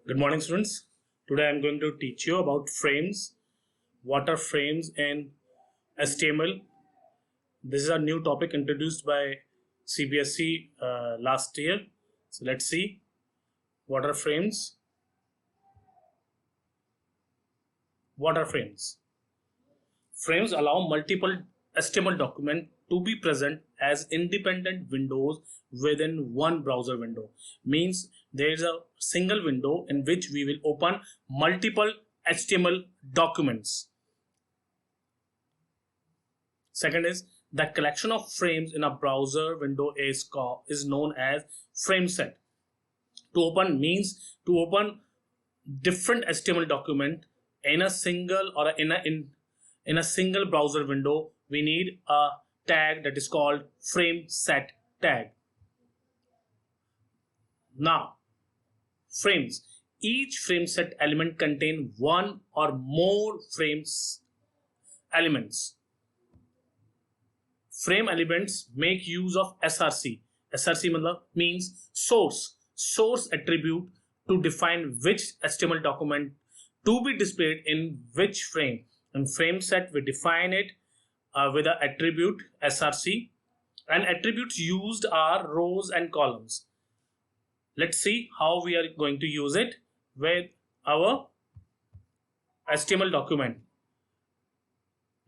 Good morning, students. Today I'm going to teach you about frames. What are frames in HTML? This is a new topic introduced by CBSE last year. So let's see what are frames. What are frames? Frames allow multiple HTML documents to be present as independent windows within one browser window. Means there is a single window in which we will open multiple HTML documents. Second is the collection of frames in a browser window is known as frame set. To open means to open different HTML document in a single or in a single browser window. We need a tag that is called frame set tag. Now, frames. Each frame set element contain one or more frames elements. Frame elements make use of SRC. SRC means source attribute to define which HTML document to be displayed in which frame. In frame set, we define it with an attribute SRC, and attributes used are rows and columns. Let's see how we are going to use it with our HTML document.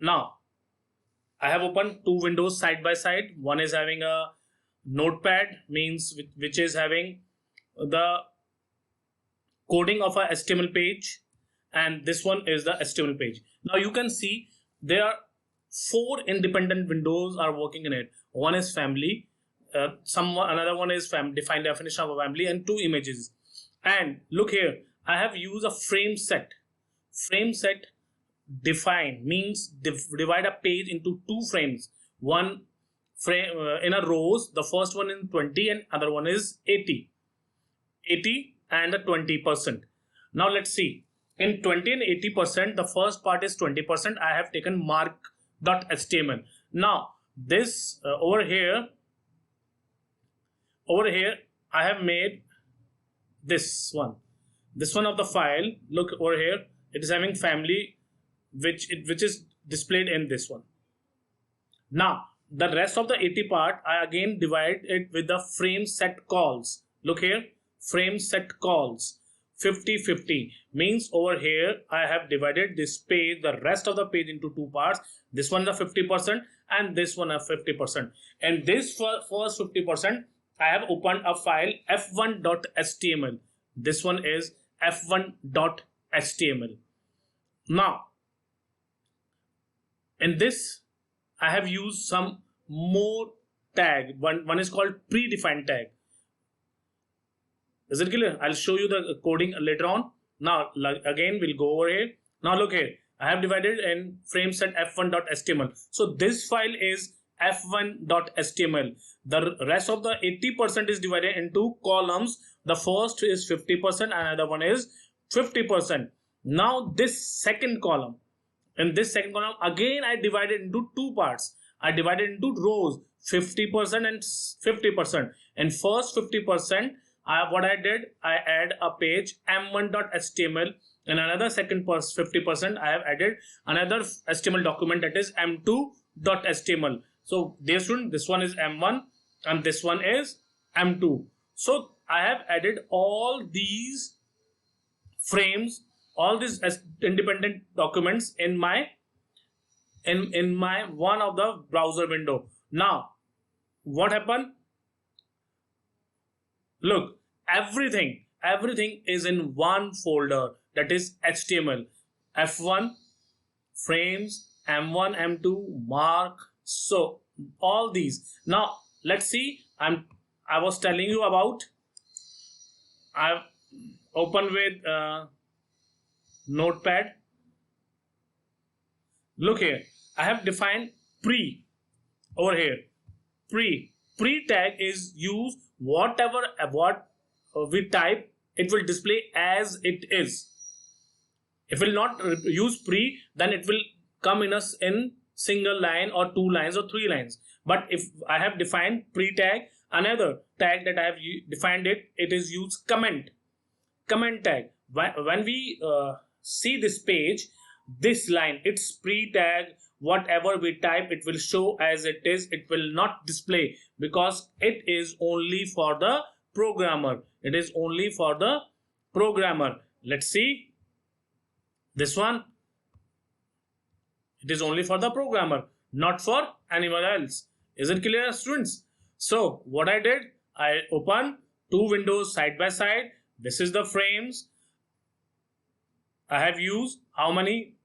Now, I have opened two windows side by side. One is having a notepad, means which is having the coding of a HTML page, and this one is the HTML page. Now you can see there are four independent windows are working in it. One is family, another one is define definition of a family, and two images. And look here, I have used a frame set. Frame set define means divide a page into two frames. One frame in a rows, the first one in 20 and other one is 80 and a 20%. Now let's see, in 20 and 80%, the first part is 20%. I have taken mark.html. Now this over here I have made this one of the file. Look over here, it is having family which is displayed in this one. Now the rest of the 80 part, I again divide it with the frame set calls. Look here, frame set calls 50-50 means over here I have divided this page, the rest of the page, into two parts. This one is a 50% and this one a 50%. And this first 50% I have opened a file f1.html. This one is f1.html. Now in this I have used some more tag. One is called predefined tag. Is it clear? I'll show you the coding later on. Now again we'll go over here. Now look here, I have divided in frame set f1.html. So this file is f1.html. The rest of the 80% is divided into columns. The first is 50% and another one is 50%. Now this second column, in this second column again I divided into two parts. I divided into rows, 50% and 50%. And first 50%, what I did, I add a page m1.html, and another second 50% I have added another HTML document, that is m2.html. So dear student, this one is m1 and this one is m2. So I have added all these frames, all these independent documents in my one of the browser window. Now what happened? Look, everything is in one folder, that is HTML, f1, frames, m1, m2, mark. So all these. Now let's see, I was telling you about, I've opened with notepad. Look here, I have defined pre over here. Pre tag is used, what we type, it will display as it is. If it will not use pre, then it will come in single line or two lines or three lines. But if I have defined pre tag, another tag that I have defined it is used comment. comment tag. When we see this page, this line, it's pre-tag. Whatever we type, it will show as it is. It will not display because it is only for the programmer. It is only for the programmer. Let's see this one. It is only for the programmer, not for anyone else. Is it clear, students? So what I did, I opened two windows side by side. This is the frames. I have used how many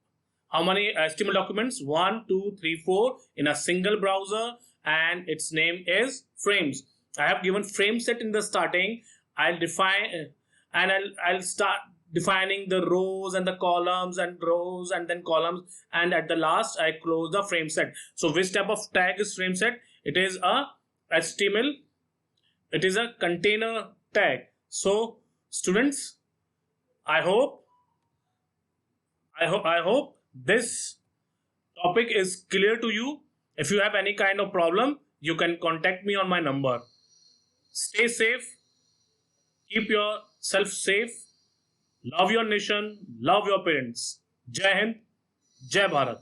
HTML documents? 1, 2, 3, 4 in a single browser, and its name is frames. I have given frame set in the starting. I'll define and I'll start defining the rows and the columns and rows and then columns, and at the last I close the frame set. So which type of tag is frame set? It is a HTML. It is a container tag. So students, I hope this topic is clear to you. If you have any kind of problem, you can contact me on my number. Stay safe. Keep yourself safe. Love your nation. Love your parents. Jai Hind. Jai Bharat.